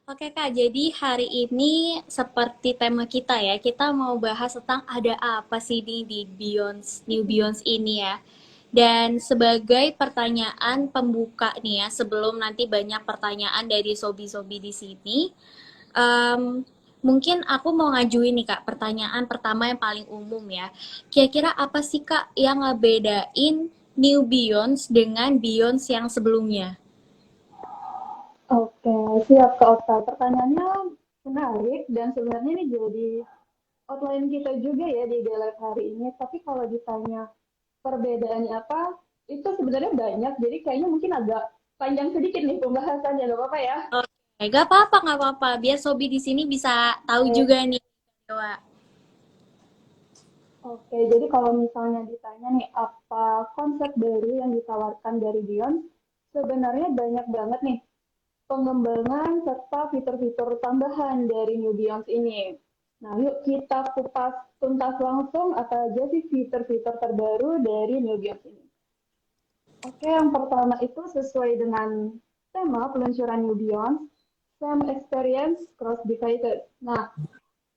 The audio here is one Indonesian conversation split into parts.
Oke Kak, jadi hari ini seperti tema kita ya, kita mau bahas tentang ada apa sih nih di Beyond New Beyond ini ya. Dan sebagai pertanyaan pembuka nih ya, sebelum nanti banyak pertanyaan dari sobi-sobi di sini, em, mungkin aku mau ngajuin nih Kak, pertanyaan pertama yang paling umum ya. Kira-kira apa sih Kak yang ngebedain New Beyond dengan Beyond yang sebelumnya? Oke, siap Kak Okta. Pertanyaannya menarik dan sebenarnya ini jadi outline kita juga ya di dialog hari ini. Tapi kalau ditanya perbedaannya apa, itu sebenarnya banyak. Jadi kayaknya mungkin agak panjang sedikit nih pembahasannya, nggak apa-apa ya? Oke, gak apa-apa, gak apa-apa. Biar Sobi di sini bisa tahu Oke, juga nih, Dewa. oke. Jadi kalau misalnya ditanya nih apa konsep baru yang ditawarkan dari Beyond, sebenarnya banyak banget nih pengembangan serta fitur-fitur tambahan dari New Beyond ini. Nah, yuk kita kupas tuntas langsung apa aja sih fitur-fitur terbaru dari New Beyond ini. Oke, yang pertama itu sesuai dengan tema peluncuran New Beyond, Same Experience Cross Devices. Nah,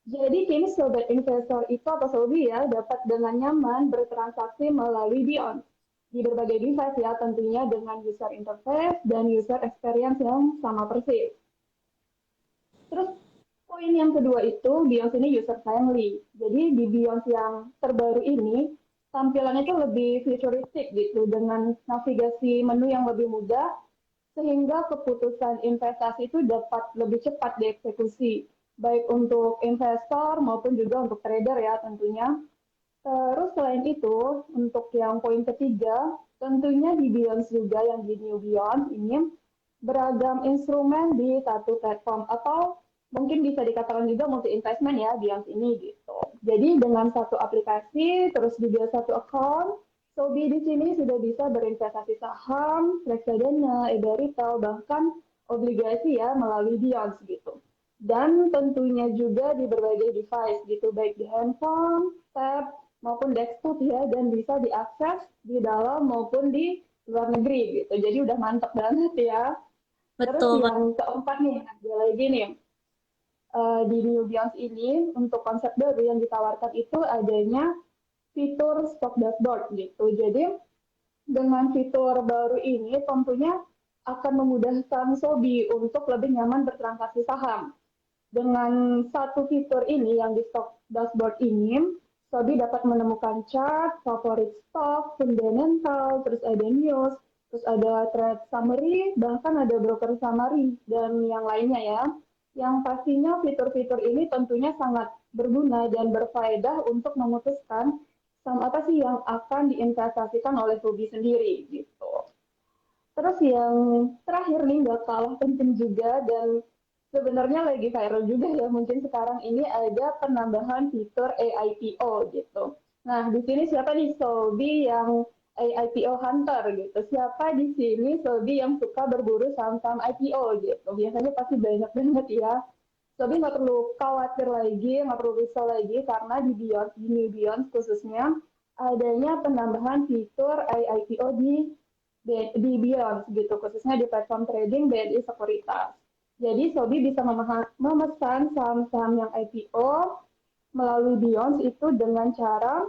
jadi kini sobat investor itu atau sobi ya dapat dengan nyaman bertransaksi melalui Beyond di berbagai device ya tentunya dengan user interface dan user experience yang sama persis. Terus poin yang kedua itu Beyond ini user friendly. Jadi di Beyond yang terbaru ini tampilannya itu lebih futuristik gitu dengan navigasi menu yang lebih mudah sehingga keputusan investasi itu dapat lebih cepat dieksekusi baik untuk investor maupun juga untuk trader ya tentunya. Terus selain itu untuk yang poin ketiga tentunya di Beyond juga yang di New Beyond ini beragam instrumen di satu platform atau mungkin bisa dikatakan juga multi investment ya Beyond ini gitu. Jadi dengan satu aplikasi terus juga satu account, Sobi di sini sudah bisa berinvestasi saham, reksadana, retail, bahkan obligasi ya melalui Beyond gitu. Dan tentunya juga di berbagai device gitu, baik di handphone, tab, maupun desktop ya, dan bisa diakses di dalam maupun di luar negeri gitu. Jadi udah mantep banget ya. Terus Betul, Pak. yang keempat nih, ada lagi nih, di New Beyond ini untuk konsep baru yang ditawarkan itu adanya fitur stock dashboard gitu. Jadi dengan fitur baru ini tentunya akan memudahkan Sobi untuk lebih nyaman bertransaksi saham. Dengan satu fitur ini yang di stock dashboard ini, Sobi dapat menemukan chart, favorit stock, fundamental, terus ada news, terus ada trade summary, bahkan ada broker summary, dan yang lainnya ya. Yang pastinya fitur-fitur ini tentunya sangat berguna dan berfaedah untuk memutuskan saham apa sih yang akan diinvestasikan oleh Sobi sendiri gitu. Terus yang terakhir nih nggak kalah penting juga dan sebenarnya lagi viral juga ya mungkin sekarang ini ada penambahan fitur AIPO gitu. Nah di sini siapa nih Sobi yang AIPO hunter gitu? Siapa di sini Sobi yang suka berburu saham-saham IPO gitu? Biasanya pasti banyak banget ya. Sobi nggak perlu khawatir lagi, nggak perlu risau lagi karena di Beyond, di New Beyond khususnya adanya penambahan fitur AIPO di Beyond gitu, khususnya di platform trading BNI Sekuritas. Jadi Sobi bisa memesan saham-saham yang IPO melalui Beyond itu dengan cara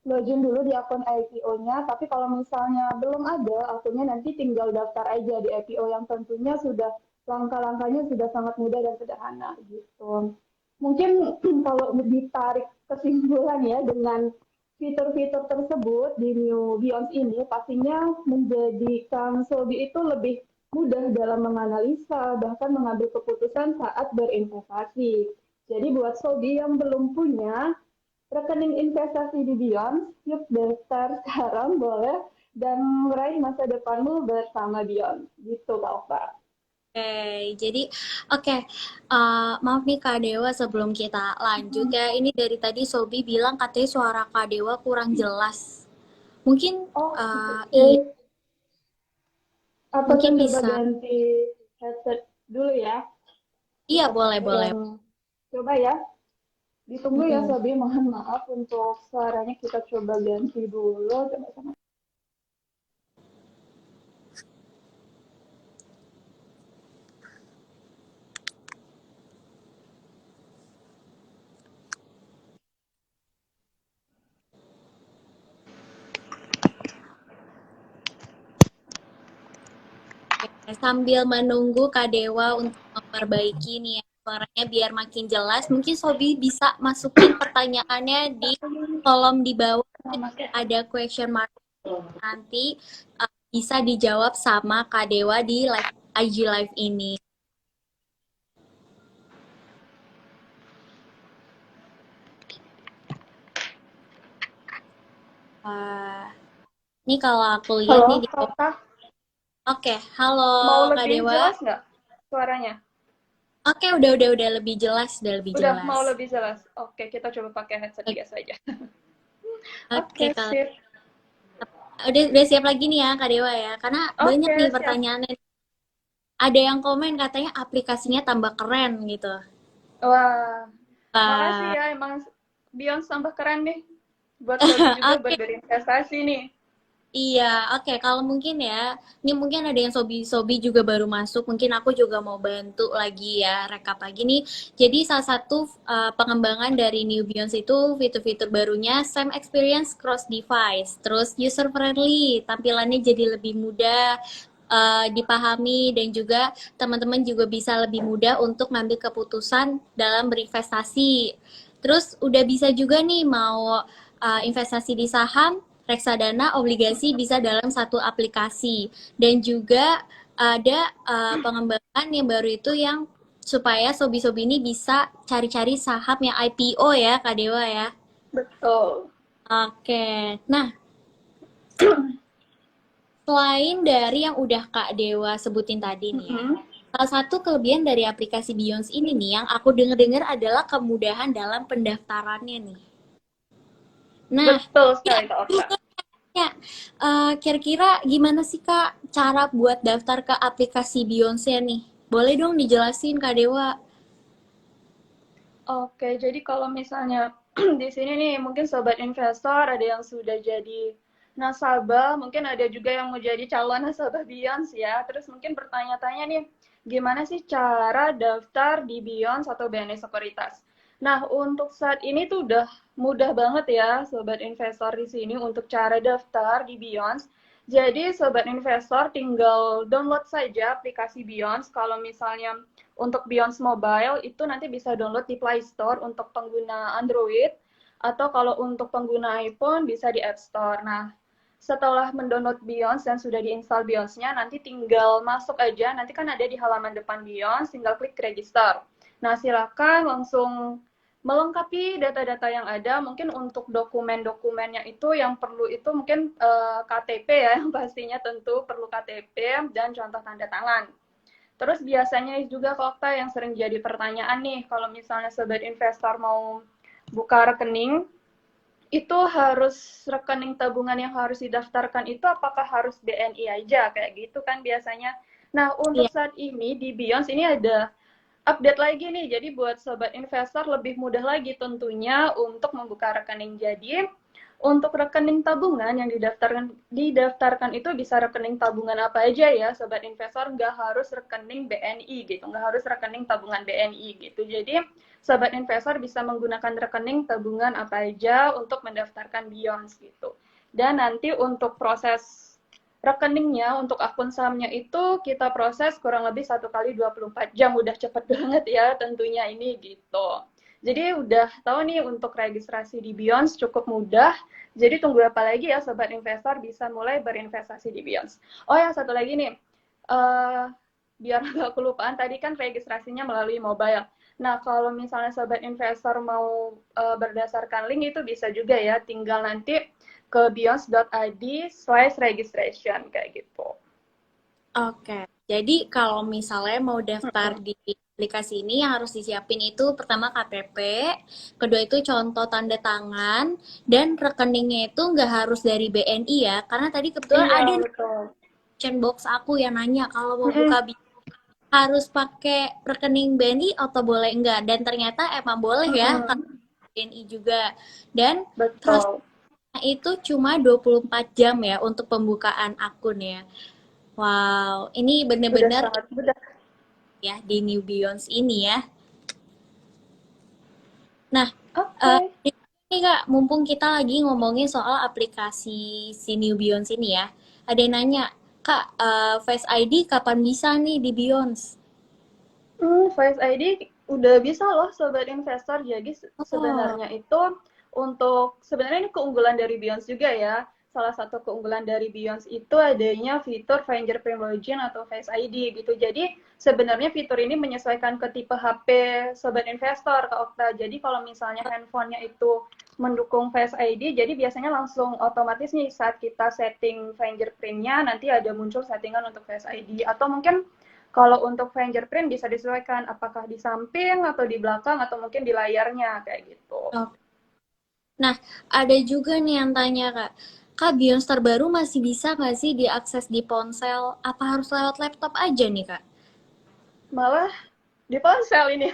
login dulu di akun IPO-nya, tapi kalau misalnya belum ada akunnya nanti tinggal daftar aja di IPO yang tentunya sudah langkah-langkahnya sudah sangat mudah dan sederhana gitu. Mungkin kalau ditarik kesimpulan ya dengan fitur-fitur tersebut di New Beyond ini pastinya menjadikan Sobi itu lebih mudah dalam menganalisa bahkan mengambil keputusan saat berinvestasi. Jadi buat Sobi yang belum punya rekening investasi di Beyond, yuk daftar sekarang boleh dan meraih masa depanmu bersama Beyond. Gitu Kak Oka. Oke, jadi oke. Maaf nih Kak Dewa sebelum kita lanjut ya. Ini dari tadi Sobi bilang katanya suara Kak Dewa kurang jelas. Mungkin Oh, iya, oke. Apa saya mungkin coba bisa. ganti headset dulu ya? Iya, Kita boleh, pakai boleh. yang coba ya. Ditunggu ya Mm-mm. Sobi, mohon maaf untuk suaranya kita coba ganti dulu. Coba sama. sambil menunggu Kak Dewa untuk memperbaiki nih ya, suaranya biar makin jelas, mungkin Sobi bisa masukin pertanyaannya di kolom di bawah. Ada question mark, nanti bisa dijawab sama Kak Dewa di live IG live ini. Ini kalau aku lihat nih Halo, di Kakak. Oke, halo Mau Kak lebih Dewa. jelas nggak suaranya? Oke, udah lebih jelas, udah lebih Udah jelas. mau lebih jelas? Oke, kita coba pakai headset biasa aja. Oke, Oke, kalau sip. udah siap lagi nih ya Kak Dewa ya, karena banyak Oke, nih siap. pertanyaannya. Ada yang komen katanya aplikasinya tambah keren gitu. Wah, makasih Wah, ya. Emang Beyond tambah keren nih. Buat Sobi juga buat oke. berinvestasi nih. Iya, oke. Kalau mungkin ya, ini mungkin ada yang sobi-sobi juga baru masuk. Mungkin aku juga mau bantu lagi ya, rekap lagi nih. Jadi salah satu pengembangan dari New Beyond itu fitur-fitur barunya same experience cross device, terus user friendly, tampilannya jadi lebih mudah dipahami dan juga teman-teman juga bisa lebih mudah untuk ngambil keputusan dalam berinvestasi. Terus udah bisa juga nih mau investasi di saham, reksadana, obligasi bisa dalam satu aplikasi. Dan juga ada pengembangan yang baru itu yang supaya sobi-sobi ini bisa cari-cari saham yang IPO ya, Kak Dewa ya. Betul. Oke. Nah, selain dari yang udah Kak Dewa sebutin tadi nih ya, Mm-mm. salah satu kelebihan dari aplikasi Beyonce ini nih yang aku denger-dengar adalah kemudahan dalam pendaftarannya nih. Nah, Betul ya, sekali, Kak Okta. ya, kira-kira gimana sih Kak cara buat daftar ke aplikasi Beyonce nih? Boleh dong dijelasin Kak Dewa? Oke, jadi kalau misalnya di sini nih mungkin sobat investor ada yang sudah jadi nasabah, mungkin ada juga yang mau jadi calon nasabah Beyond ya. Terus mungkin bertanya-tanya nih, gimana sih cara daftar di Beyond atau BNI Sekuritas? Nah, untuk saat ini tuh udah mudah banget ya sobat investor di sini untuk cara daftar di Beyond. Jadi sobat investor tinggal download saja aplikasi Beyond. Kalau misalnya untuk Beyond Mobile itu nanti bisa download di Play Store untuk pengguna Android, atau kalau untuk pengguna iPhone bisa di App Store. Nah, setelah mendownload Beyond dan sudah diinstal Beyond-nya, nanti tinggal masuk aja. Nanti kan ada di halaman depan Beyond, tinggal klik register. Nah, silakan langsung melengkapi data-data yang ada. Mungkin untuk dokumen-dokumennya itu yang perlu itu mungkin KTP ya, yang pastinya tentu perlu KTP dan contoh tanda tangan. Terus biasanya juga Kokta yang sering jadi pertanyaan nih, kalau misalnya sobat investor mau buka rekening, itu harus rekening tabungan yang harus didaftarkan itu apakah harus BNI aja, kayak gitu kan biasanya. Nah, untuk Iya. saat ini di Beyond ini ada update lagi nih, jadi buat sobat investor lebih mudah lagi tentunya untuk membuka rekening. Jadi untuk rekening tabungan yang didaftarkan itu bisa rekening tabungan apa aja ya, sobat investor, nggak harus rekening BNI gitu, nggak harus rekening tabungan BNI gitu. Jadi sobat investor bisa menggunakan rekening tabungan apa aja untuk mendaftarkan Beyond gitu. Dan nanti untuk proses rekeningnya, untuk akun sahamnya itu kita proses kurang lebih 1 kali 24 jam, udah cepet banget ya tentunya ini gitu. Jadi udah tahu nih untuk registrasi di Beyond cukup mudah. Jadi tunggu apa lagi ya sobat investor bisa mulai berinvestasi di Beyond. Oh ya satu lagi nih, biar nggak kelupaan tadi kan registrasinya melalui mobile. Nah kalau misalnya sobat investor mau berdasarkan link itu bisa juga ya, tinggal nanti ke beyond.id/registration kayak gitu. Oke. Jadi kalau misalnya mau daftar di aplikasi ini yang harus disiapin itu pertama KTP, kedua itu contoh tanda tangan, dan rekeningnya itu nggak harus dari BNI ya, karena tadi kebetulan Iya ada betul. question box aku yang nanya kalau mau buka Mm-mm. harus pakai rekening BNI atau boleh enggak, dan ternyata emang boleh ya Mm-mm. BNI juga, dan Betul. prosesnya itu cuma 24 jam ya untuk pembukaan akun ya. Wow, ini Udah bener-bener sangat mudah. ya di New Beyonds ini ya. Nah, Oke. ini Kak, mumpung kita lagi ngomongin soal aplikasi si New Beyonds ini ya, ada yang nanya, Kak, Face ID kapan bisa nih di Beyonce? Face ID udah bisa loh sobat investor. Jadi Oh, sebenarnya itu sebenarnya ini keunggulan dari Beyonce juga ya. Salah satu keunggulan dari Beyonce itu adanya fitur fingerprint login atau Face ID gitu. Jadi sebenarnya fitur ini menyesuaikan ke tipe HP sobat investor Kak Okta. Jadi kalau misalnya handphonenya itu mendukung Face ID, jadi biasanya langsung otomatis nih saat kita setting fingerprintnya nanti ada muncul settingan untuk Face ID. Atau mungkin kalau untuk fingerprint bisa disesuaikan apakah di samping atau di belakang atau mungkin di layarnya kayak gitu. oke. Nah, ada juga nih yang tanya, Kak. Kak, Beyonce terbaru masih bisa nggak sih diakses di ponsel? Apa harus lewat laptop aja nih, Kak? Malah di ponsel ini.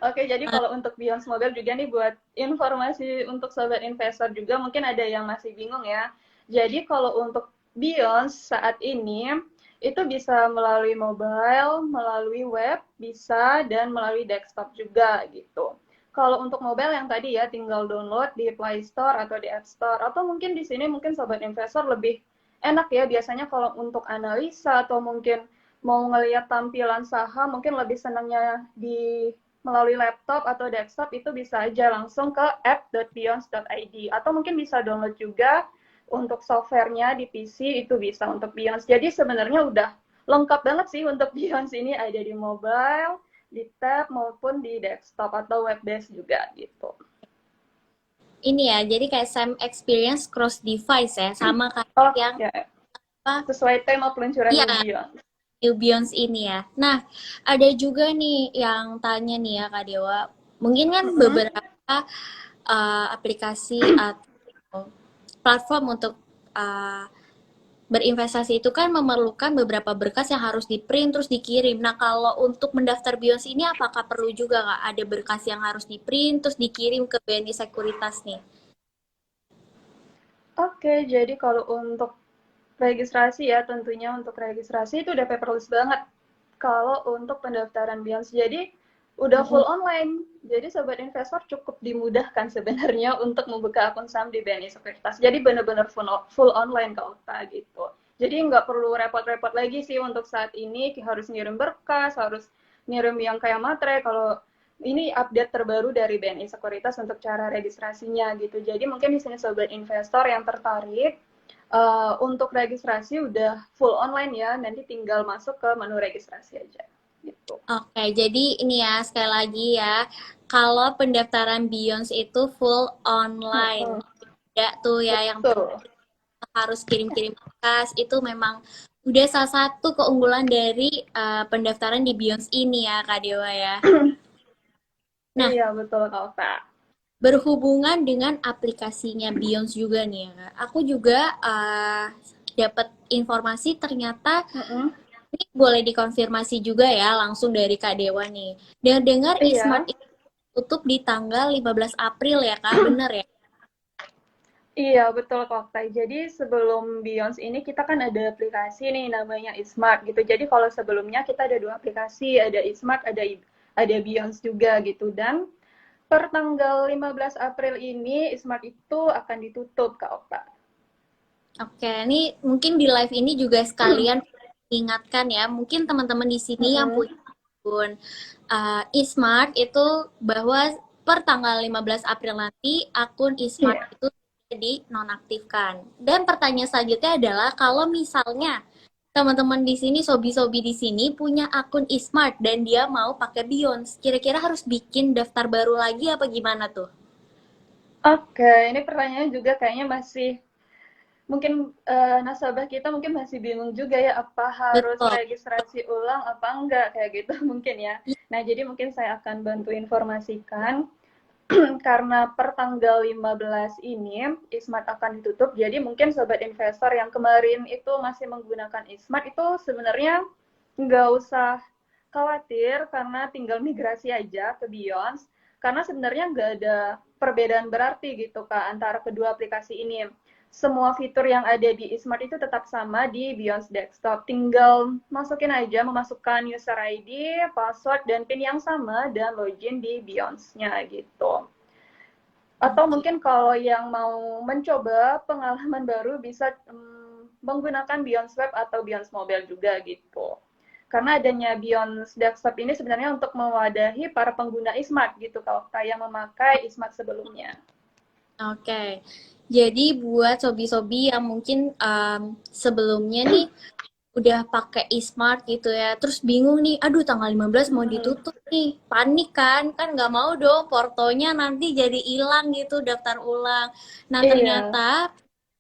Oke, jadi Ah, kalau untuk Beyond Mobile juga nih buat informasi untuk sobat investor juga mungkin ada yang masih bingung ya. Jadi kalau untuk Beyond saat ini itu bisa melalui mobile, melalui web, bisa dan melalui desktop juga gitu. Kalau untuk mobile yang tadi ya tinggal download di Play Store atau di App Store atau mungkin di sini mungkin sobat investor lebih enak ya biasanya kalau untuk analisa atau mungkin mau ngelihat tampilan saham mungkin lebih senangnya di melalui laptop atau desktop itu bisa aja langsung ke app.beyonce.id atau mungkin bisa download juga untuk softwarenya di PC itu bisa untuk Beyonce. Jadi sebenarnya udah lengkap banget sih untuk Beyonce ini ada di mobile, di tab maupun di desktop atau web based juga gitu. ini ya, jadi kayak same experience cross device ya, sama kayak Oh yang ya, apa? sesuai tema peluncuran Iya, New Beyonce. New Beyonce ini ya. Nah, ada juga nih yang tanya nih ya, Kak Dewa. Mungkin kan Mm -hmm. beberapa aplikasi atau platform untuk uh, berinvestasi itu kan memerlukan beberapa berkas yang harus di-print terus dikirim. Nah, kalau untuk mendaftar BIOS ini apakah perlu juga nggak ada berkas yang harus di-print terus dikirim ke BNI Sekuritas nih? Oke, jadi kalau untuk registrasi ya, tentunya untuk registrasi itu udah paperless banget. Kalau untuk pendaftaran Beyonce, jadi udah full Mm-mm. online. Jadi sobat investor cukup dimudahkan sebenarnya untuk membuka akun saham di BNI Sekuritas. Jadi benar-benar full online Kak Okta gitu. Jadi nggak perlu repot-repot lagi sih untuk saat ini harus ngirim berkas, harus ngirim yang kayak materai. Kalau ini update terbaru dari BNI Sekuritas untuk cara registrasinya gitu. Jadi mungkin di sini sobat investor yang tertarik untuk registrasi udah full online ya, nanti tinggal masuk ke menu registrasi aja gitu. Oke, jadi ini ya sekali lagi ya, kalau pendaftaran Beyonce itu full online. Hmm, Tidak tuh ya yang betul. harus kirim-kirim berkas itu memang udah salah satu keunggulan dari pendaftaran di Beyonce ini ya Kak Dewa ya. Nah, Iya betul Kak Okta. berhubungan dengan aplikasinya Beyonce juga nih ya Kak. Aku juga dapat informasi ternyata Mm-mm. ini boleh dikonfirmasi juga ya langsung dari Kak Dewa nih. Dengar Iya, eSmart itu tutup di tanggal 15 April ya Kak, bener ya? iya betul Kak Okta. Jadi sebelum Beyonce ini kita kan ada aplikasi nih namanya eSmart gitu. Jadi kalau sebelumnya kita ada dua aplikasi, ada eSmart, ada Beyonce juga gitu. Dan per tanggal 15 April ini eSmart itu akan ditutup Kak Okta. Oke, ini mungkin di live ini juga sekalian ingatkan ya, mungkin teman-teman di sini yang Mm-mm. punya akun eSmart itu bahwa per tanggal 15 April nanti akun eSmart Iya. itu dinonaktifkan. Dan pertanyaan selanjutnya adalah kalau misalnya teman-teman di sini, sobi-sobi di sini punya akun eSmart dan dia mau pakai Beyonce, kira-kira harus bikin daftar baru lagi apa gimana tuh? Oke, ini pertanyaan juga kayaknya masih mungkin nasabah kita mungkin masih bingung juga ya apa harus Betul. registrasi ulang apa enggak kayak gitu mungkin ya. Nah, jadi mungkin saya akan bantu informasikan karena per tanggal 15 ini Ismart akan ditutup. Jadi mungkin sobat investor yang kemarin itu masih menggunakan Ismart itu sebenarnya nggak usah khawatir karena tinggal migrasi aja ke Beyond. Karena sebenarnya nggak ada perbedaan berarti gitu Kak antara kedua aplikasi ini. Semua fitur yang ada di eSmart itu tetap sama di Beyond Desktop. Tinggal masukin aja, memasukkan user ID, password, dan PIN yang sama, dan login di Beyond-nya gitu. Atau Oke. mungkin kalau yang mau mencoba pengalaman baru bisa menggunakan Beyond Web atau Beyond Mobile juga gitu. Karena adanya Beyond Desktop ini sebenarnya untuk mewadahi para pengguna eSmart gitu, kalau yang memakai eSmart sebelumnya. Oke. Jadi buat sobi-sobi yang mungkin sebelumnya nih udah pakai e-smart gitu ya, terus bingung nih, aduh tanggal 15 mau ditutup nih, panik kan nggak mau dong portonya nanti jadi hilang gitu, daftar ulang. Nah Iya. ternyata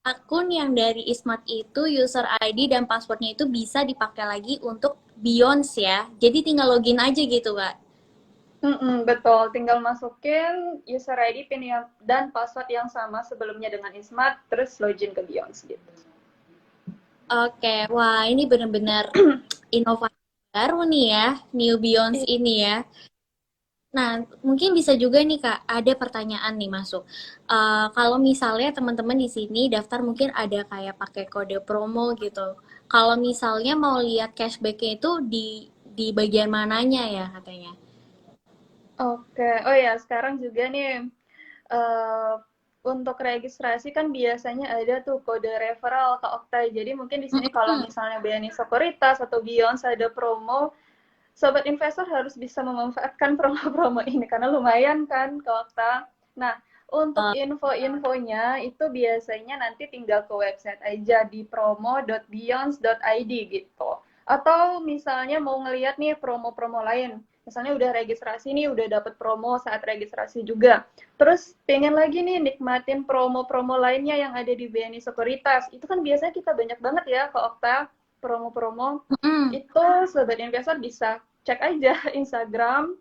akun yang dari e-smart itu user ID dan passwordnya itu bisa dipakai lagi untuk Beyonce ya, jadi tinggal login aja gitu Kak. Betul, tinggal masukin user ID, PIN dan password yang sama sebelumnya dengan eSmart, terus login ke Beyonce gitu. Oke, wah ini benar-benar inovasi baru nih ya, New Beyonce ini ya. Nah, mungkin bisa juga nih Kak, ada pertanyaan nih masuk. Kalau misalnya teman-teman di sini daftar mungkin ada kayak pakai kode promo gitu. Kalau misalnya mau lihat cashbacknya itu di bagian mananya ya katanya? Oke, oh ya sekarang juga nih uh, untuk registrasi kan biasanya ada tuh kode referral ke Okta. Jadi mungkin di sini kalau Mm-mm. misalnya BNI Sekuritas atau Beyond ada promo, sobat investor harus bisa memanfaatkan promo-promo ini karena lumayan kan ke Okta. Nah, untuk Uh, info-infonya itu biasanya nanti tinggal ke website aja di promo.beyonds.id gitu. Atau misalnya mau ngeliat nih promo-promo lain, misalnya udah registrasi nih, udah dapet promo saat registrasi juga. Terus pengen lagi nih nikmatin promo-promo lainnya yang ada di BNI Sekuritas. Itu kan biasanya kita banyak banget ya ke Okta promo-promo. mm-mm. Itu sobat investor bisa cek aja Instagram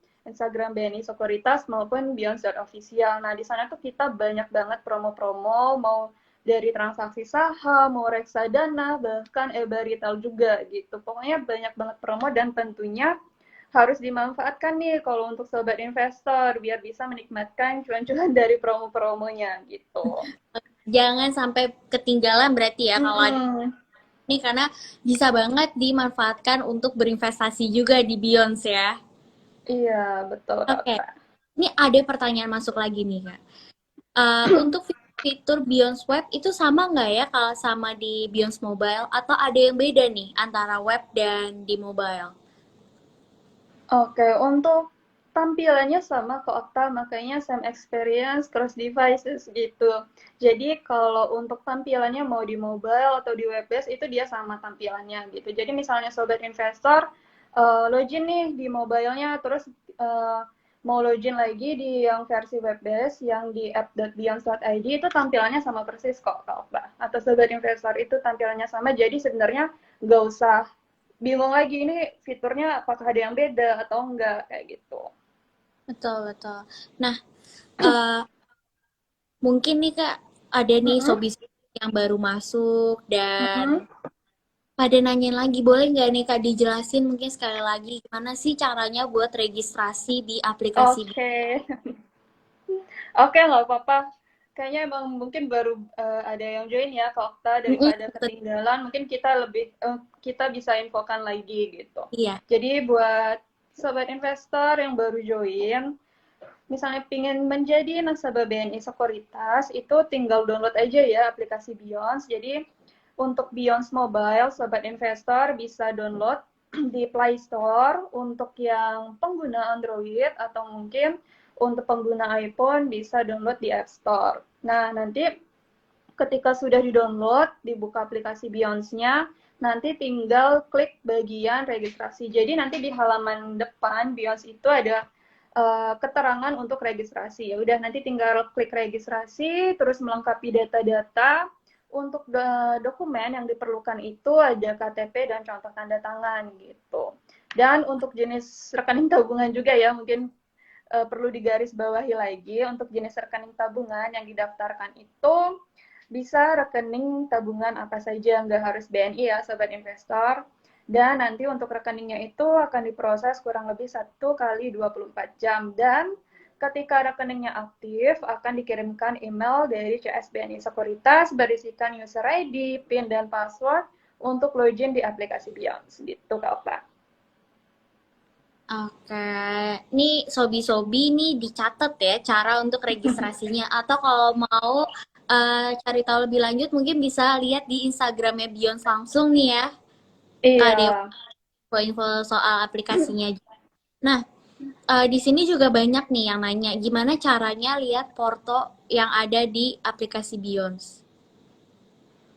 BNI Sekuritas maupun Beyond.official. Nah, di sana tuh kita banyak banget promo-promo, mau dari transaksi saham, mau reksadana, bahkan e-baritel juga gitu. Pokoknya banyak banget promo dan tentunya harus dimanfaatkan nih kalau untuk sobat investor biar bisa menikmatkan cuan-cuan dari promo-promonya gitu. Jangan sampai ketinggalan berarti ya kalau ada Mm-mm. ini karena bisa banget dimanfaatkan untuk berinvestasi juga di Beyonce ya. Iya, betul Oke, Kak. ini ada pertanyaan masuk lagi nih Kak. Untuk fitur Beyonce Web itu sama nggak ya kalau sama di Beyonce Mobile atau ada yang beda nih antara web dan di mobile? Oke, untuk tampilannya sama ke Okta, makanya same experience cross devices gitu. Jadi kalau untuk tampilannya mau di mobile atau di web base itu dia sama tampilannya gitu. Jadi misalnya sobat investor login nih di mobilenya, terus uh, mau login lagi di yang versi web base yang di app.beyond.id itu tampilannya sama persis kok ke Okta. Atau sobat investor itu tampilannya sama, jadi sebenarnya nggak usah bingung lagi ini fiturnya apakah ada yang beda atau enggak kayak gitu. Betul, betul. Nah, eh, mungkin nih Kak, ada nih Mm-mm, sobi yang baru masuk dan mm-mm. pada nanyain lagi, boleh nggak nih Kak dijelasin mungkin sekali lagi gimana sih caranya buat registrasi di aplikasi Oke, oke nggak apa-apa. Kayaknya emang mungkin baru ada yang join ya ke Okta Mm-mm, daripada ketinggalan. Mungkin kita lebih kita bisa infokan lagi gitu. iya. Jadi buat sobat investor yang baru join, misalnya ingin menjadi nasabah BNI Sekuritas, itu tinggal download aja ya aplikasi Beyond. Jadi untuk Beyond Mobile, sobat investor bisa download di Play Store untuk yang pengguna Android atau mungkin untuk pengguna iPhone bisa download di App Store. Nah, nanti ketika sudah di-download, dibuka aplikasi Beyond-nya, nanti tinggal klik bagian registrasi. Jadi nanti di halaman depan Beyond itu ada keterangan untuk registrasi. Ya udah nanti tinggal klik registrasi, terus melengkapi data-data. Untuk dokumen yang diperlukan itu ada KTP dan contoh tanda tangan gitu. Dan untuk jenis rekening tabungan juga ya mungkin perlu digarisbawahi lagi untuk jenis rekening tabungan yang didaftarkan itu bisa rekening tabungan apa saja, nggak harus BNI ya sobat investor. Dan nanti untuk rekeningnya itu akan diproses kurang lebih 1 kali 24 jam. Dan ketika rekeningnya aktif, akan dikirimkan email dari CSBNI Sekuritas berisikan user ID, PIN, dan password untuk login di aplikasi Beyond. Gitu, Kak Pak. Oke, ini sobi-sobi nih dicatat ya cara untuk registrasinya atau kalau mau cari tahu lebih lanjut mungkin bisa lihat di Instagramnya Beyonce langsung nih ya, Kak Iya. Dewa, info-info soal aplikasinya. Nah, di sini juga banyak nih yang nanya, gimana caranya lihat porto yang ada di aplikasi Beyonce?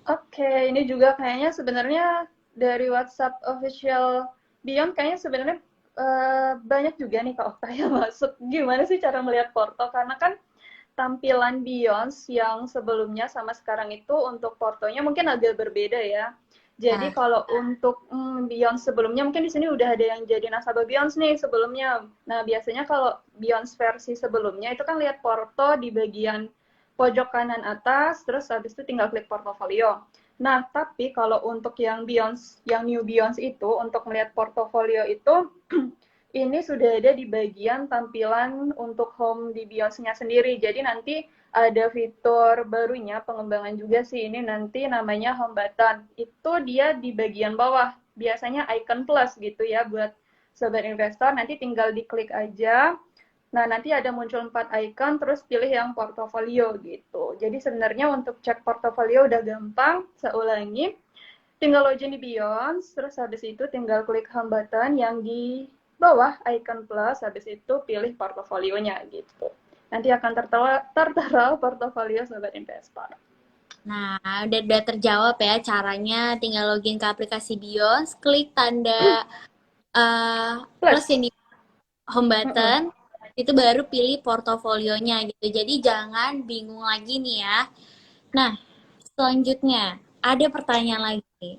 Oke, ini juga kayaknya sebenarnya dari WhatsApp official Beyond kayaknya sebenarnya banyak juga nih Kak Okta yang masuk. Gimana sih cara melihat porto? Karena kan tampilan Beyonce yang sebelumnya sama sekarang itu untuk portonya mungkin agak berbeda ya. Jadi Ya, kalau untuk Beyonce sebelumnya mungkin di sini udah ada yang jadi nasabah Beyonce nih sebelumnya. Nah, biasanya kalau Beyonce versi sebelumnya itu kan lihat porto di bagian pojok kanan atas, terus habis itu tinggal klik portofolio. Nah, tapi kalau untuk yang Beyonce, yang New Beyonce itu, untuk melihat portofolio itu, ini sudah ada di bagian tampilan untuk home di Beyonce-nya sendiri. Jadi nanti ada fitur barunya, pengembangan juga sih ini nanti namanya home button. Itu dia di bagian bawah, biasanya icon plus gitu ya buat sobat investor. Nanti tinggal diklik aja. Nah, nanti ada muncul 4 icon, terus pilih yang portofolio gitu. Jadi sebenarnya untuk cek portofolio udah gampang. Saya ulangi, tinggal login di Beyonce, terus habis itu tinggal klik home button yang di bawah icon plus, habis itu pilih portofolionya gitu. Nanti akan tertera portofolio sobat investor. nah, udah terjawab ya caranya. Tinggal login ke aplikasi Beyonce, klik tanda plus yang Plus. di home Mm-mm. button, itu baru pilih portofolionya gitu. Jadi jangan bingung lagi nih ya. Nah, selanjutnya ada pertanyaan lagi.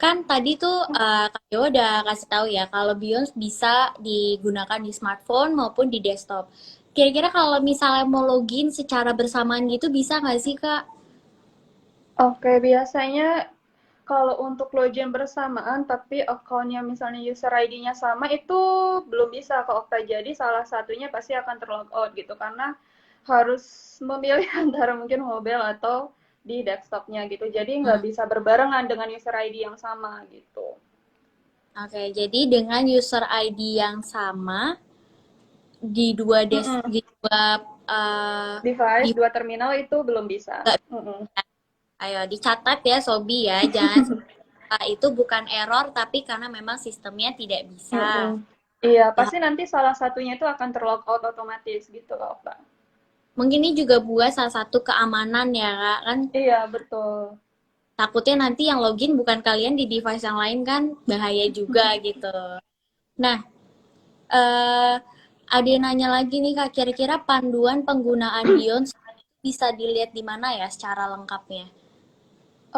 Kan tadi tuh Kak Dewa udah kasih tahu ya kalau Beyonce bisa digunakan di smartphone maupun di desktop. Kira-kira kalau misalnya mau login secara bersamaan gitu bisa nggak sih Kak? Oke, biasanya kalau untuk login bersamaan tapi akunnya misalnya user ID-nya sama itu belum bisa ke Okta. Jadi salah satunya pasti akan terlog out gitu karena harus memilih antara mungkin mobile atau di desktopnya gitu. Jadi nggak Hmm, bisa berbarengan dengan user ID yang sama gitu. Oke, jadi dengan user ID yang sama di dua Mm-mm. di dua eh, di Device, dua terminal itu belum bisa. nggak Mm-mm. bisa. Ayo dicatat ya Sobi ya, jangan itu bukan error tapi karena memang sistemnya tidak bisa. Mm-mm. Iya, Ya, pasti nanti salah satunya itu akan terlog out otomatis gitu loh, Pak. mungkin ini juga buat salah satu keamanan ya Kak, kan Iya, betul. takutnya nanti yang login bukan kalian di device yang lain kan bahaya juga gitu. Nah, eh, ada yang nanya lagi nih Kak, kira-kira panduan penggunaan Beyonce bisa dilihat di mana ya secara lengkapnya?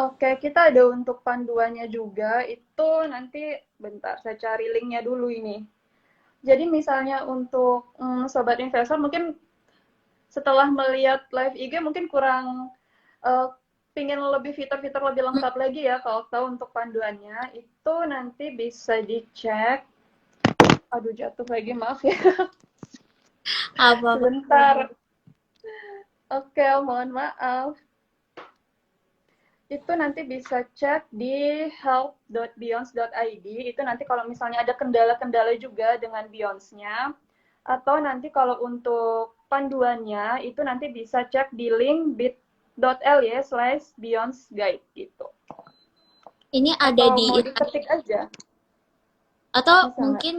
Oke, kita ada untuk panduannya juga. Itu nanti bentar saya cari linknya dulu ini. Jadi misalnya untuk sobat investor mungkin setelah melihat live IG mungkin kurang uh, pingin lebih fitur-fitur lebih Hmm, lengkap lagi ya kalau tahu untuk panduannya itu nanti bisa dicek. Aduh jatuh lagi maaf ya. apa-apa. Sebentar. Oke, mohon maaf. Itu nanti bisa cek di help.beyonce.id. Itu nanti kalau misalnya ada kendala-kendala juga dengan Beyonce-nya. Atau nanti kalau untuk panduannya, itu nanti bisa cek di link bit.ly/Beyonce Guide gitu. Ini ada Atau di mau Instagram diketik aja, atau bisa nggak? mungkin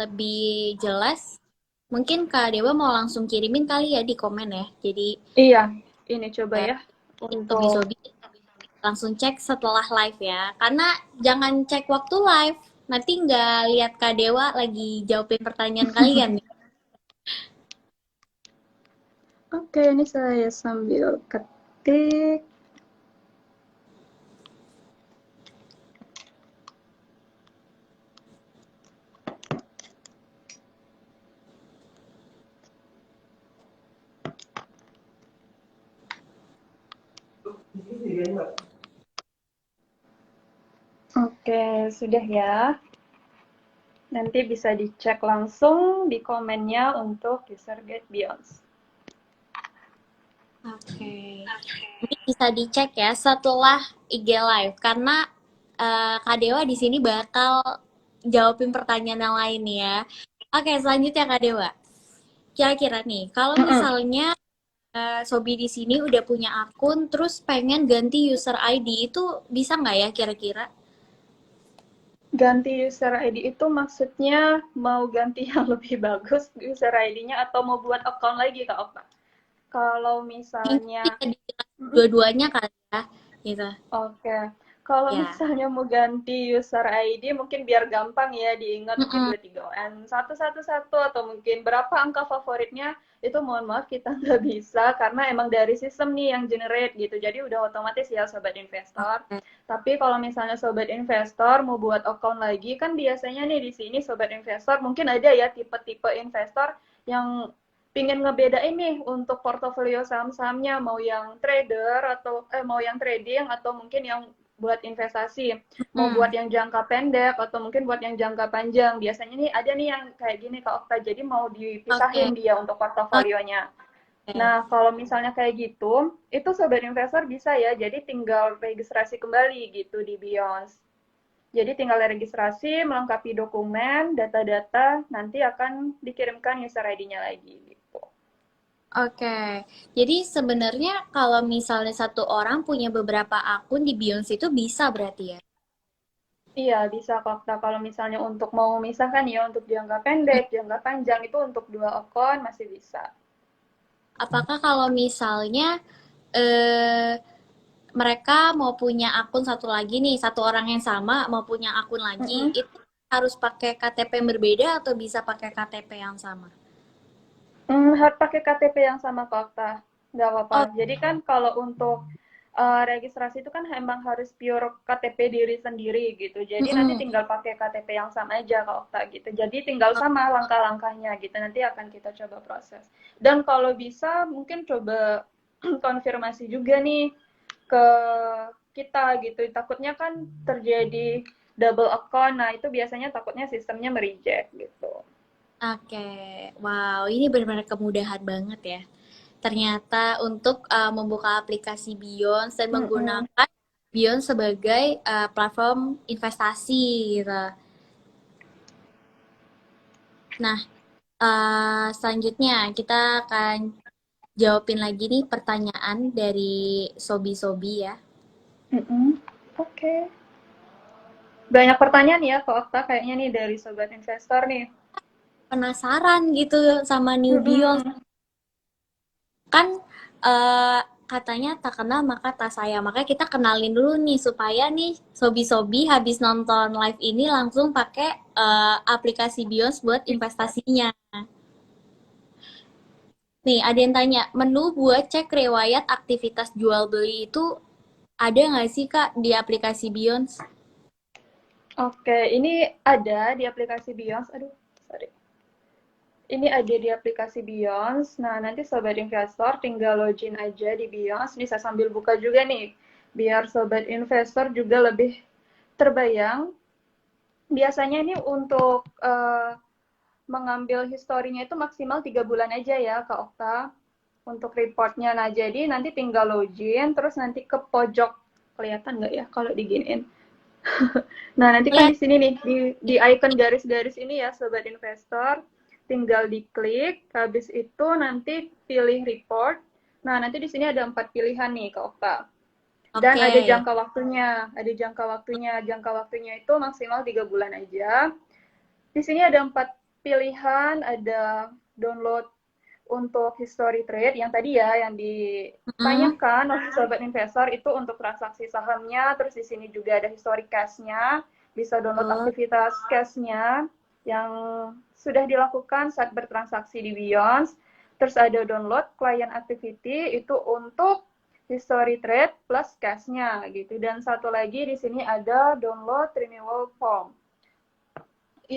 lebih jelas, mungkin Kak Dewa mau langsung kirimin kali ya di komen ya. Jadi Iya, ini coba ya, ya. Sobi Untuk Sobi langsung cek setelah live ya. Karena jangan cek waktu live, nanti nggak lihat Kak Dewa lagi jawabin pertanyaan kalian nih. Oke, ini saya sambil ketik. Oke, sudah ya. Nanti bisa dicek langsung di komennya untuk user guide Beyonce. Oke. Ini bisa dicek ya setelah IG live karena Kak Dewa di sini bakal jawabin pertanyaan yang lain nih ya. Oke, selanjutnya Kak Dewa. Kira-kira nih, kalau Mm-mm. misalnya Sobi di sini udah punya akun, terus pengen ganti user ID itu bisa nggak ya kira-kira? Ganti user ID itu maksudnya mau ganti yang lebih bagus user ID-nya atau mau buat account lagi Kak Okta? Kalau Kayaknya misalnya, bisa dijelasin dua-duanya kali ya, gitu. oke. Kalau Ya. misalnya mau ganti user ID, mungkin biar gampang ya diingat, mungkin Mm-mm. 23ON 111 atau mungkin berapa angka favoritnya, itu mohon maaf kita nggak bisa karena emang dari sistem nih yang generate gitu. Jadi udah otomatis ya Sobat Investor. Oke. Tapi kalau misalnya Sobat Investor mau buat account lagi, kan biasanya nih di sini Sobat Investor mungkin ada ya tipe-tipe investor yang pingin ngebedain nih untuk portofolio saham-sahamnya mau yang trader atau mau yang trading atau mungkin yang buat investasi, mau buat Mm. yang jangka pendek atau mungkin buat yang jangka panjang. Biasanya nih ada nih yang kayak gini Kak Okta, jadi mau dipisahin Oke. dia untuk portofolionya. Oke. Nah, kalau misalnya kayak gitu, itu sobat investor bisa ya, jadi tinggal registrasi kembali gitu di Beyond. Jadi tinggal registrasi, melengkapi dokumen, data-data, nanti akan dikirimkan user ID-nya lagi gitu. Oke, jadi sebenarnya kalau misalnya satu orang punya beberapa akun di Beyonce itu bisa berarti ya? Iya, bisa kok. Nah, kalau misalnya untuk mau memisahkan ya, untuk jangka pendek, jangka panjang itu untuk 2 akun masih bisa. Apakah kalau misalnya eh, mereka mau punya akun satu lagi nih, satu orang yang sama mau punya akun lagi, Mm-mm. itu harus pakai KTP yang berbeda atau bisa pakai KTP yang sama? Harus pakai KTP yang sama kok, Okta. Nggak apa-apa. Oh, Jadi kan kalau untuk registrasi itu kan emang harus pure KTP diri sendiri gitu. Jadi nanti mm-mm. tinggal pakai KTP yang sama aja Kak Okta gitu. Jadi tinggal sama langkah-langkahnya gitu. Nanti akan kita coba proses. Dan kalau bisa mungkin coba konfirmasi juga nih ke kita gitu. Takutnya kan terjadi double account. Nah, itu biasanya takutnya sistemnya mereject gitu. Oke, wow, ini benar-benar kemudahan banget ya. Ternyata untuk membuka aplikasi Beyond dan Mm-mm. menggunakan Beyond sebagai platform investasi gitu. Nah, selanjutnya kita akan jawabin lagi nih pertanyaan dari Sobi-Sobi ya. Mm-mm. Oke. Banyak pertanyaan ya Kak Okta kayaknya nih dari sobat investor nih. Penasaran gitu sama New Beyond. Mm-mm. Kan katanya tak kenal maka tak sayang. Makanya kita kenalin dulu nih supaya nih Sobi-Sobi habis nonton live ini langsung pakai aplikasi Beyond buat investasinya. Nih, ada yang tanya, menu buat cek riwayat aktivitas jual beli itu ada nggak sih Kak di aplikasi Beyond? Oke, ini ada di aplikasi Beyond. Aduh, sorry. Ini ada di aplikasi Beyond. Nah, nanti sobat investor tinggal login aja di Beyond. Bisa sambil buka juga nih. Biar sobat investor juga lebih terbayang. Biasanya ini untuk mengambil historinya itu maksimal 3 bulan aja ya, Kak Okta, untuk reportnya. Nah, jadi nanti tinggal login, terus nanti ke pojok, kelihatan nggak ya kalau diginiin? Nah, nanti kan Lihat, di sini nih, di icon garis-garis ini ya, Sobat Investor, tinggal diklik, habis itu nanti pilih report. Nah, nanti di sini ada 4 pilihan nih, Kak Okta. Dan oke. ada jangka waktunya, jangka waktunya itu maksimal 3 bulan aja. Di sini ada 4 pilihan, ada download untuk history trade yang tadi ya yang Mm, ditanyakan oleh sobat investor itu untuk transaksi sahamnya, terus di sini juga ada history cash-nya, bisa download betul. aktivitas cash-nya yang sudah dilakukan saat bertransaksi di Beyond. Terus ada download client activity itu untuk history trade plus cash-nya gitu. Dan satu lagi di sini ada download renewal form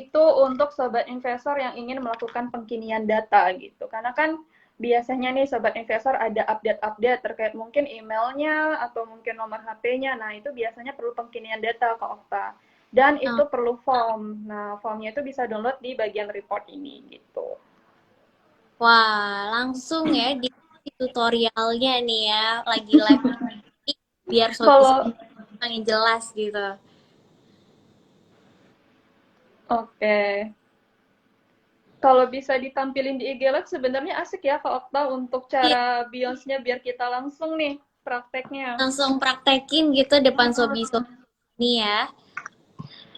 itu untuk sobat investor yang ingin melakukan pengkinian data gitu. Karena kan biasanya nih sobat investor ada update-update terkait mungkin emailnya atau mungkin nomor HP-nya. Nah, itu biasanya perlu pengkinian data ke Okta. Dan itu Nah, perlu form. Nah, formnya itu bisa download di bagian report ini gitu. wah, langsung ya di tutorialnya nih ya, lagi live ini, biar Kalau sobi-sobi makin jelas gitu. oke. Okay. Kalau bisa ditampilin di IG Live sebenarnya asik ya Kak Okta untuk Iya, cara Beyonce-nya biar kita langsung nih prakteknya. langsung praktekin gitu depan sobi-sobi ini ya.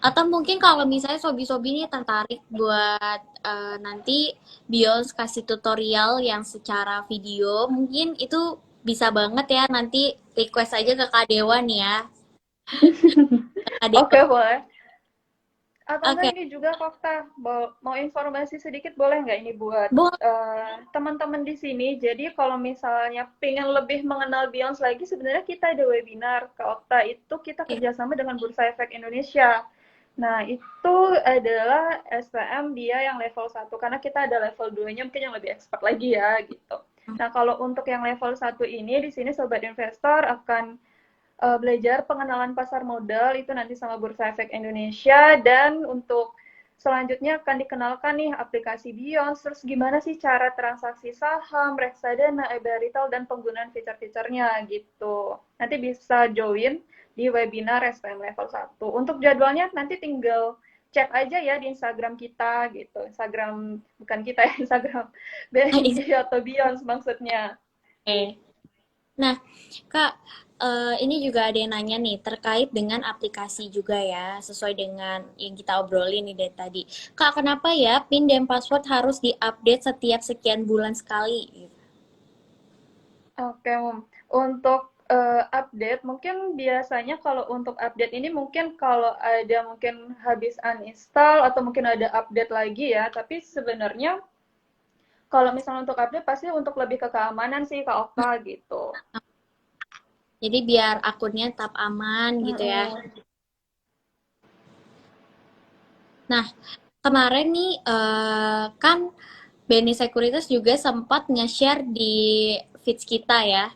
Atau mungkin kalau misalnya sobi-sobi ini tertarik buat nanti Bios kasih tutorial yang secara video, mungkin itu bisa banget ya nanti request aja ke Kak Dewa nih ya. Kak Dewa. Oke, boleh. Atau enggak Oke, ini juga Kokta, mau informasi sedikit boleh nggak ini buat boleh. teman-teman di sini. Jadi kalau misalnya pengen lebih mengenal Beyonce lagi, sebenarnya kita ada webinar ke Okta itu kita kerjasama dengan Bursa Efek Indonesia. Nah, itu adalah SPM dia yang level 1, karena kita ada level 2-nya mungkin yang lebih expert lagi ya, gitu. Nah, kalau untuk yang level 1 ini, di sini Sobat Investor akan belajar pengenalan pasar modal itu nanti sama Bursa Efek Indonesia, dan untuk selanjutnya akan dikenalkan nih aplikasi Beyonce, terus gimana sih cara transaksi saham, reksadana, eBarital, dan penggunaan fitur-fiturnya gitu. Nanti bisa join di webinar SPM level 1. Untuk jadwalnya nanti tinggal cek aja ya di Instagram kita gitu. Instagram bukan kita ya, Instagram BNI atau Beyonce maksudnya. Oke. Nah, Kak, ini juga ada yang nanya nih terkait dengan aplikasi juga ya, sesuai dengan yang kita obrolin nih dari tadi. Kak, kenapa ya PIN dan password harus diupdate setiap sekian bulan sekali? Oke, untuk update, mungkin biasanya kalau untuk update ini mungkin kalau ada mungkin habis uninstall atau mungkin ada update lagi ya, tapi sebenarnya kalau misalnya untuk update pasti untuk lebih ke keamanan sih Kak Okta gitu. Jadi biar akunnya tetap aman gitu ya. Mm-mm. Nah, kemarin nih kan BNI Sekuritas juga sempat nge-share di feeds kita ya.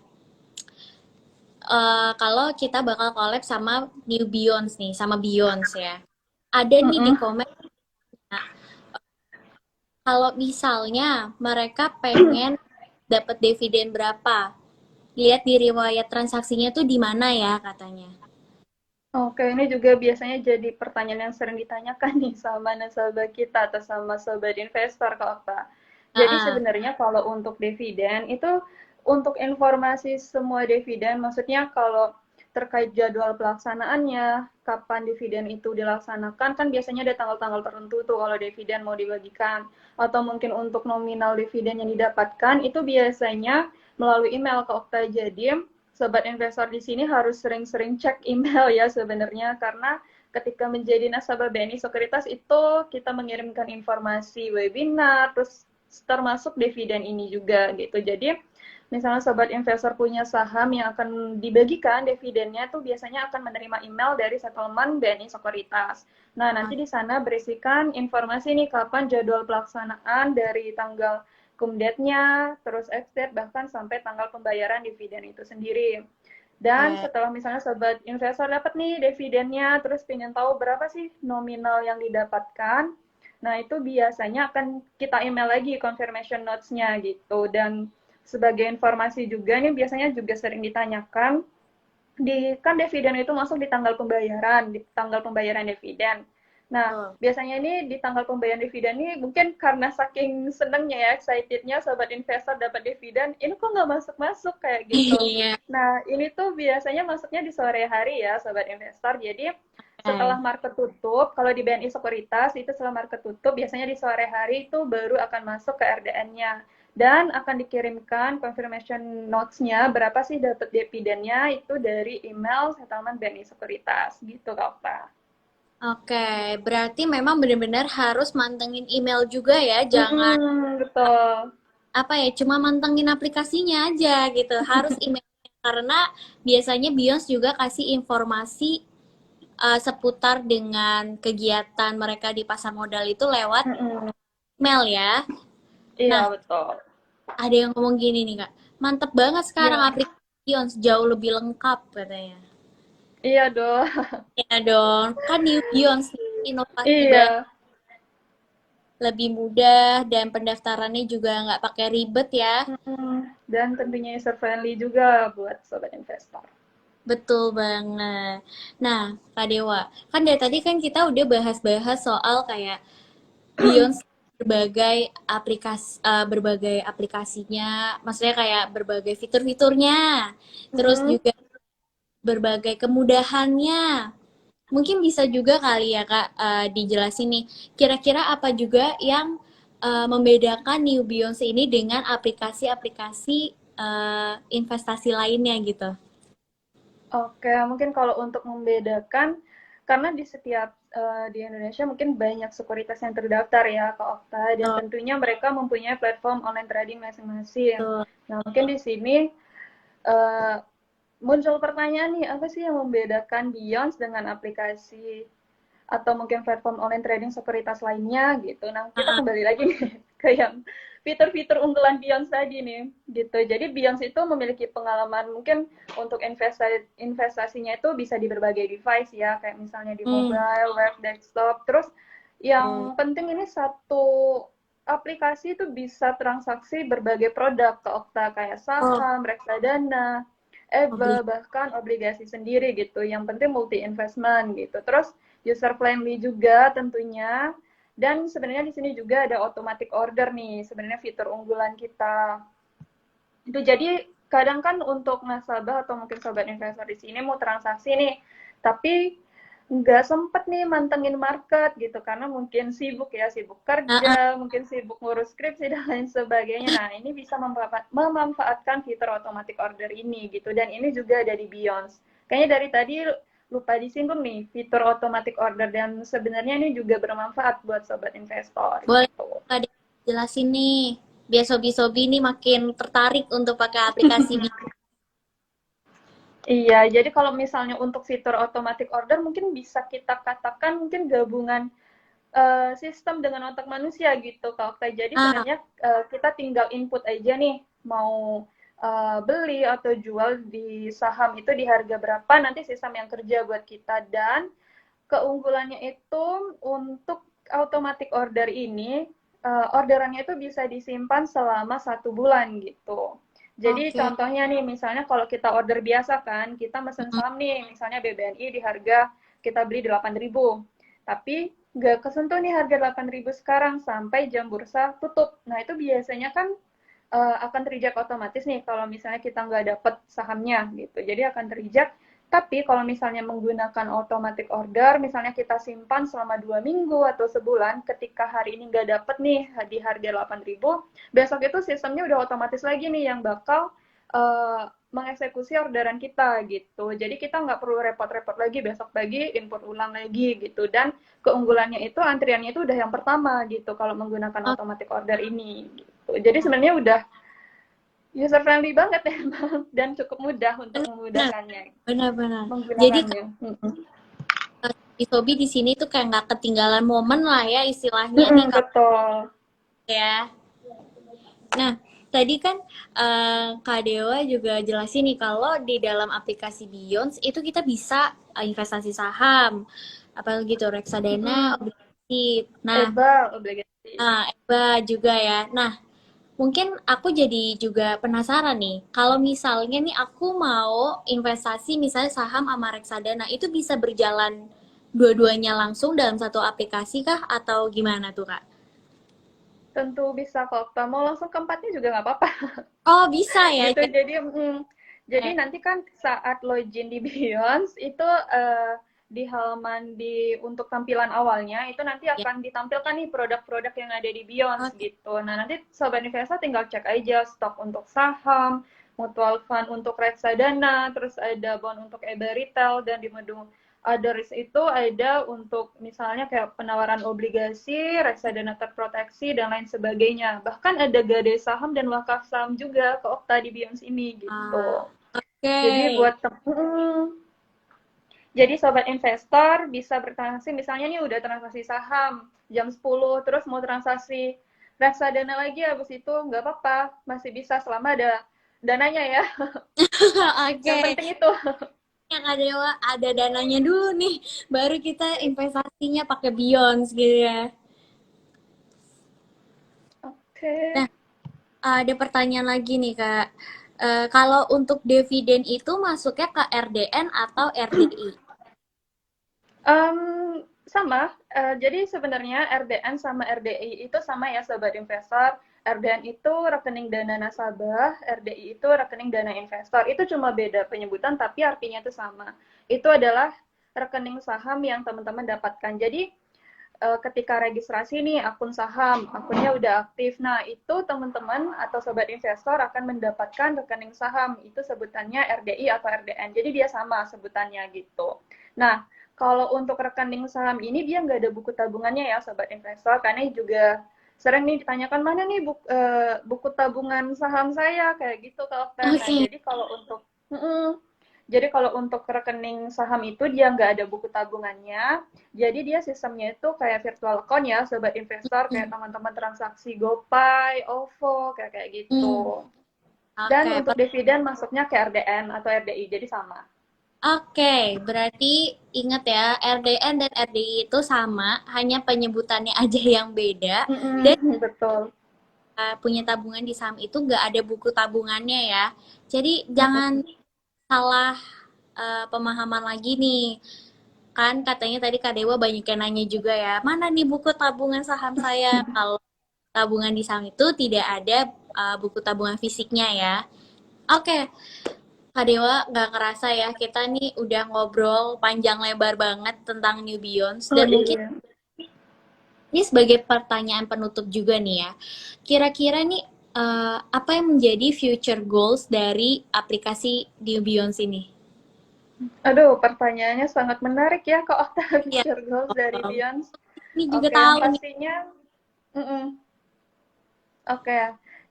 Kalau kita bakal collab sama New Beyonce nih, sama Beyonce ya. Ada nih di Mm-mm. komen, nah, kalau misalnya mereka pengen dapat dividen berapa, lihat di riwayat transaksinya tuh di mana ya katanya. Oke, ini juga biasanya jadi pertanyaan yang sering ditanyakan nih sama nasabah kita atau sama sobat investor Kak Okta. Jadi Ah, ah. sebenarnya kalau untuk dividen itu untuk informasi semua dividen, maksudnya kalau terkait jadwal pelaksanaannya, kapan dividen itu dilaksanakan, kan biasanya ada tanggal-tanggal tertentu tuh kalau dividen mau dibagikan. Atau mungkin untuk nominal dividen yang didapatkan, itu biasanya melalui email ke Okta. Jadi sobat investor di sini harus sering-sering cek email ya sebenarnya, karena ketika menjadi nasabah BNI Sekuritas itu kita mengirimkan informasi webinar, terus termasuk dividen ini juga gitu. Jadi misalnya sobat investor punya saham yang akan dibagikan dividennya tuh biasanya akan menerima email dari settlement BNI Sekuritas. Nah, nanti di sana berisikan informasi nih kapan jadwal pelaksanaan dari tanggal kumdetnya, terus ex-date, bahkan sampai tanggal pembayaran dividen itu sendiri. Dan Oke. setelah misalnya sobat investor dapat nih dividennya, terus pengen tahu berapa sih nominal yang didapatkan, nah itu biasanya akan kita email lagi confirmation notes-nya gitu. Dan sebagai informasi juga nih biasanya juga sering ditanyakan, kan dividen itu masuk di tanggal pembayaran dividen. Nah, Betul. biasanya ini di tanggal pembayaran dividen ini mungkin karena saking senengnya ya, excitednya sobat investor dapat dividen, ini kok nggak masuk-masuk kayak gitu. Iya. Nah, ini tuh biasanya masuknya di sore hari ya, sobat investor. Jadi, setelah Oke. market tutup, kalau di BNI Sekuritas itu setelah market tutup, biasanya di sore hari itu baru akan masuk ke RDN-nya. Dan akan dikirimkan confirmation notes-nya berapa sih dapat dividennya itu dari email settlement BNI Sekuritas gitu Kak Okta. Oke, berarti memang benar-benar harus mantengin email juga ya, jangan Betul. apa ya, cuma mantengin aplikasinya aja gitu. Harus email karena biasanya Beyonce juga kasih informasi seputar dengan kegiatan mereka di pasar modal itu lewat Mm-mm. email ya. Iya Nah, betul. ada yang ngomong gini nih Kak, mantep banget sekarang Gimana? aplikasi Beyonce, jauh lebih lengkap katanya. Iya dong. Ya dong, kan New Beyonce nih, inovasi banget, Iya. lebih mudah dan pendaftarannya juga nggak pakai ribet ya. Dan tentunya user friendly juga buat sobat investor. Betul banget. Nah, Kak Dewa, kan dari tadi kan kita udah bahas-bahas soal kayak Beyonce berbagai aplikasinya, maksudnya kayak berbagai fitur-fiturnya, terus Mm-mm. juga berbagai kemudahannya. Mungkin bisa juga kali ya Kak, dijelasin nih, kira-kira apa juga yang membedakan New Beyonce ini dengan aplikasi-aplikasi investasi lainnya gitu. Oke, mungkin kalau untuk membedakan, karena di setiap di Indonesia mungkin banyak sekuritas yang terdaftar ya ke Okta, dan Betul, tentunya mereka mempunyai platform online trading masing-masing. betul. Nah, mungkin di sini uh, muncul pertanyaan nih, apa sih yang membedakan Beyonce dengan aplikasi atau mungkin platform online trading sekuritas lainnya gitu. Nah, kita Ah, kembali lagi nih ke yang fitur-fitur unggulan Beyonce tadi nih gitu. Jadi Beyonce itu memiliki pengalaman mungkin untuk investasinya itu bisa di berbagai device ya, kayak misalnya di hmm, mobile, web, desktop. Terus betul. yang penting ini satu aplikasi itu bisa transaksi berbagai produk ke Okta kayak Oh, saham, reksadana, EBA, obligasi. bahkan obligasi sendiri gitu. Yang penting multi investment gitu. Terus user friendly juga tentunya. Dan sebenarnya di sini juga ada automatic order nih, sebenarnya fitur unggulan kita. Itu jadi kadang kan untuk nasabah atau mungkin sobat investor di sini mau transaksi nih, tapi nggak sempet nih mantengin market gitu karena mungkin sibuk ya, sibuk Ah, ah, kerja, mungkin sibuk ngurus skripsi dan lain sebagainya. Nah, ini bisa memanfaatkan fitur automatic order ini gitu, dan ini juga ada di Beyonce. Kayaknya dari tadi lupa disinggung nih fitur automatic order, dan sebenarnya ini juga bermanfaat buat sobat investor boleh gitu. Kak jelasin nih. Biar sobi-sobi nih makin tertarik untuk pakai aplikasi Iya, jadi kalau misalnya untuk fitur automatic order mungkin bisa kita katakan mungkin gabungan sistem dengan otak manusia gitu, Kak Okta. Jadi Ah, sebenarnya kita tinggal input aja nih, mau beli atau jual di saham itu di harga berapa, nanti sistem yang kerja buat kita. Dan keunggulannya itu untuk automatic order ini, orderannya itu bisa disimpan selama 1 bulan gitu. Jadi oke. contohnya nih, misalnya kalau kita order biasa kan, kita mesen Mm, saham nih, misalnya BBNI di harga kita beli 8.000, tapi nggak kesentuh nih harga 8.000 sekarang sampai jam bursa tutup. Nah, itu biasanya kan akan terijak otomatis nih kalau misalnya kita nggak dapet sahamnya gitu. Jadi akan terijak. Tapi kalau misalnya menggunakan automatic order, misalnya kita simpan selama 2 minggu atau sebulan, ketika hari ini nggak dapet nih di harga 8.000, besok itu sistemnya udah otomatis lagi nih yang bakal mengeksekusi orderan kita gitu. Jadi kita nggak perlu repot-repot lagi besok pagi input ulang lagi gitu. Dan keunggulannya itu antriannya itu udah yang pertama gitu kalau menggunakan oh, automatic order ini gitu. Jadi sebenarnya udah user friendly banget emang dan cukup mudah untuk benar, memudahkannya benar-benar. Jadi menggunakannya. sobi di sini tuh kayak nggak ketinggalan momen lah ya istilahnya nih kalau Betul. ya. Nah, tadi kan Kak Dewa juga jelasin nih kalau di dalam aplikasi Beyond itu kita bisa investasi saham, apalagi tuh reksadana, obligasi. Nah, EBA obligasi. EBA juga ya. Nah, mungkin aku jadi juga penasaran nih, kalau misalnya nih aku mau investasi misalnya saham sama reksadana, itu bisa berjalan dua-duanya langsung dalam satu aplikasi kah atau gimana tuh Kak? Tentu bisa kok. Mau langsung ke empatnya juga nggak apa-apa. Oh, bisa ya. Gitu. Jadi Oke. nanti kan saat login di Beyonce itu di halaman untuk tampilan awalnya itu nanti Ya. akan ditampilkan nih produk-produk yang ada di Beyonce Oke. gitu. Nah, nanti sobat investor tinggal cek aja stok untuk saham, mutual fund untuk reksadana, terus ada bond untuk EBA retail, dan di menu others itu ada untuk misalnya kayak penawaran obligasi, reksadana terproteksi, dan lain sebagainya. Bahkan ada gade saham dan wakaf saham juga ke Okta di Beyonce ini gitu. Jadi Oke. buat jadi sobat investor bisa bertransaksi, misalnya nih udah transaksi saham jam 10, terus mau transaksi reksadana lagi habis itu nggak apa-apa, masih bisa selama ada dananya ya. Yang Oke. penting itu. Yang ada dananya dulu nih, baru kita investasinya pakai Beyond gitu ya. Oke. Nah, ada pertanyaan lagi nih Kak. Kalau untuk dividen itu masuknya ke RDN atau RDI? Um, sama. Jadi sebenarnya RDN sama RDI itu sama ya, sobat investor. RDN itu rekening dana nasabah, RDI itu rekening dana investor. Itu cuma beda penyebutan, tapi artinya itu sama. Itu adalah rekening saham yang teman-teman dapatkan. Jadi ketika registrasi nih akun saham, akunnya udah aktif. Nah, itu teman-teman atau sobat investor akan mendapatkan rekening saham. Itu sebutannya RDI atau RDN. Jadi dia sama sebutannya gitu. Nah, kalau untuk rekening saham ini dia nggak ada buku tabungannya ya sobat investor, karena juga sering nih ditanyakan mana nih buku tabungan saham saya kayak gitu kalau Nah, Oke. jadi kalau untuk rekening saham itu dia nggak ada buku tabungannya, jadi dia sistemnya itu kayak virtual account ya, sobat investor, kayak teman-teman transaksi GoPay, OVO, kayak kayak Hmm. gitu. Dan Oke. untuk dividen masuknya ke RDN atau RDI, jadi sama. Oke, berarti ingat ya, RDN dan RDI itu sama, hanya penyebutannya aja yang beda. Dan Betul. punya tabungan di saham itu nggak ada buku tabungannya ya. Jadi jangan salah pemahaman lagi nih. Kan katanya tadi Kak Dewa banyak yang nanya juga ya, mana nih buku tabungan saham saya? Kalau tabungan di saham itu tidak ada buku tabungan fisiknya ya. Oke, Kak Dewa nggak kerasa ya, kita nih udah ngobrol panjang lebar banget tentang New Beyonds. Oh Dan mungkin iya. ini sebagai pertanyaan penutup juga nih ya. Kira-kira nih apa yang menjadi future goals dari aplikasi New Beyonds ini? Aduh, pertanyaannya sangat menarik ya, Kak Okta. Ya, Future goals dari Beyond. ini juga Oke, yang tahu nih. pastinya, mm-mm. Oke,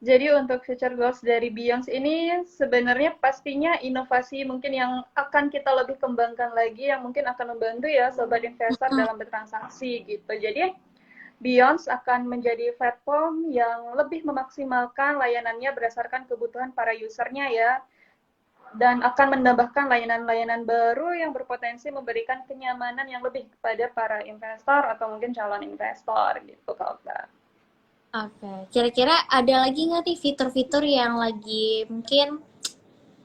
jadi untuk future goals dari Beyond ini sebenarnya pastinya inovasi mungkin yang akan kita lebih kembangkan lagi, yang mungkin akan membantu ya sobat investor Hmm, dalam bertransaksi gitu. Jadi Beyond akan menjadi platform yang lebih memaksimalkan layanannya berdasarkan kebutuhan para usernya ya, dan akan menambahkan layanan-layanan baru yang berpotensi memberikan kenyamanan yang lebih kepada para investor atau mungkin calon investor gitu, Kak Okta. Oke, kira-kira ada lagi nggak nih fitur-fitur yang lagi mungkin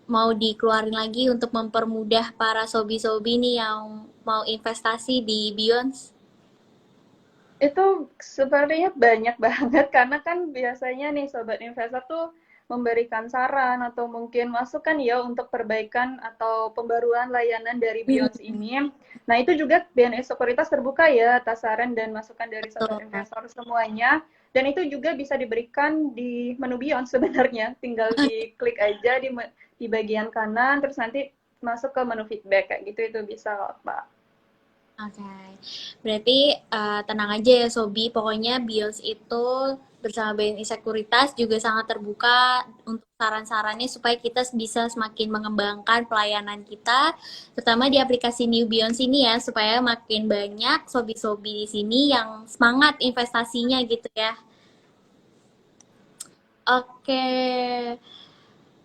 mau dikeluarin lagi untuk mempermudah para sobi-sobi nih yang mau investasi di Beyonds? Itu sepertinya banyak banget karena kan biasanya nih sobat investor tuh memberikan saran atau mungkin masukan ya untuk perbaikan atau pembaruan layanan dari Beyond Hmm, ini. Nah, itu juga BNI Sekuritas terbuka ya atas saran dan masukan dari sobat betul. investor semuanya. Dan itu juga bisa diberikan di menu Beyond sebenarnya. Tinggal diklik aja di bagian kanan terus nanti masuk ke menu feedback kayak gitu itu bisa, Pak. Oke, berarti tenang aja ya Sobi. Pokoknya Bios itu bersama BNI Sekuritas juga sangat terbuka untuk saran-sarannya supaya kita bisa semakin mengembangkan pelayanan kita, terutama di aplikasi New Beyond ini ya, supaya makin banyak sobi-sobi di sini yang semangat investasinya gitu ya. Oke,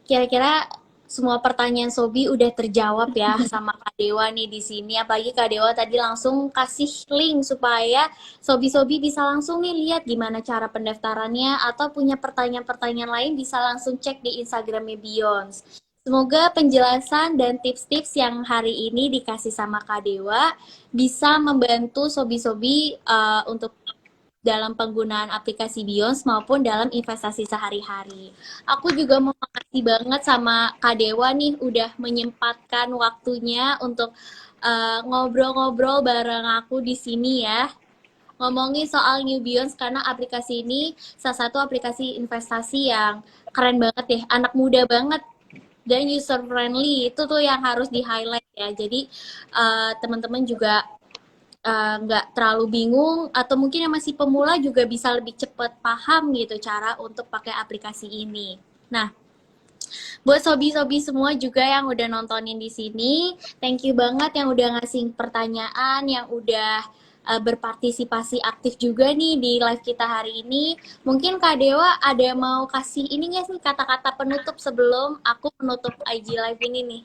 kira-kira semua pertanyaan Sobi udah terjawab ya sama Kak Dewa nih di sini. Apalagi Kak Dewa tadi langsung kasih link supaya Sobi-Sobi bisa langsung nih lihat gimana cara pendaftarannya atau punya pertanyaan-pertanyaan lain bisa langsung cek di Instagramnya Beyonds. Semoga penjelasan dan tips-tips yang hari ini dikasih sama Kak Dewa bisa membantu Sobi-Sobi untuk dalam penggunaan aplikasi Bios maupun dalam investasi sehari-hari. Aku juga mau makasih banget sama Kak Dewa nih udah menyempatkan waktunya untuk ngobrol-ngobrol bareng aku di sini ya. Ngomongin soal New Beyonds karena aplikasi ini salah satu aplikasi investasi yang keren banget deh, anak muda banget dan user friendly itu tuh yang harus di highlight ya. Jadi teman-teman juga nggak terlalu bingung atau mungkin yang masih pemula juga bisa lebih cepat paham gitu cara untuk pakai aplikasi ini. Nah, buat sobi-sobi semua juga yang udah nontonin di sini, thank you banget yang udah ngasih pertanyaan, yang udah berpartisipasi aktif juga nih di live kita hari ini. Mungkin Kak Dewa ada mau kasih ini nggak sih kata-kata penutup sebelum aku menutup IG live ini nih?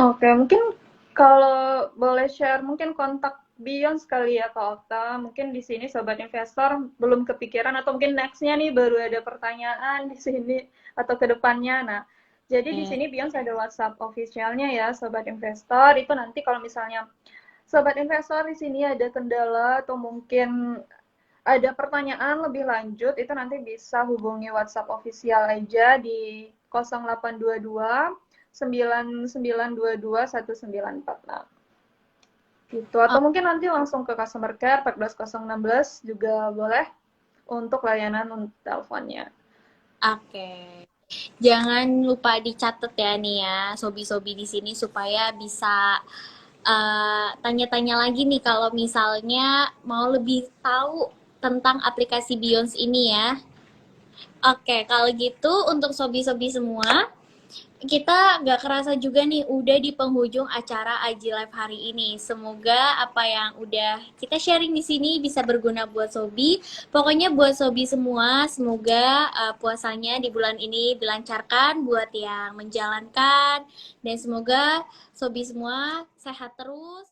Oke, mungkin kalau boleh share mungkin kontak Beyond sekali ya Kak Okta. Mungkin di sini sobat investor belum kepikiran atau mungkin next-nya nih baru ada pertanyaan di sini atau ke depannya. Nah, jadi di Eh, sini Beyond ada WhatsApp officialnya ya sobat investor. Itu nanti kalau misalnya Sobat investor di sini ada kendala atau mungkin ada pertanyaan lebih lanjut, itu nanti bisa hubungi WhatsApp official aja di 0822 9922 1946. Gitu. Atau mungkin nanti langsung ke customer care 14016 juga boleh untuk layanan teleponnya. Oke. Jangan lupa dicatat ya nih ya, sobi-sobi di sini supaya bisa tanya-tanya lagi nih kalau misalnya mau lebih tahu tentang aplikasi Beyonce ini ya. Oke, kalau gitu untuk sobi-sobi semua, kita nggak kerasa juga nih udah di penghujung acara IG Live hari ini. Semoga apa yang udah kita sharing di sini bisa berguna buat sobi. Pokoknya buat sobi semua, semoga puasanya di bulan ini dilancarkan buat yang menjalankan dan semoga sobi semua sehat terus.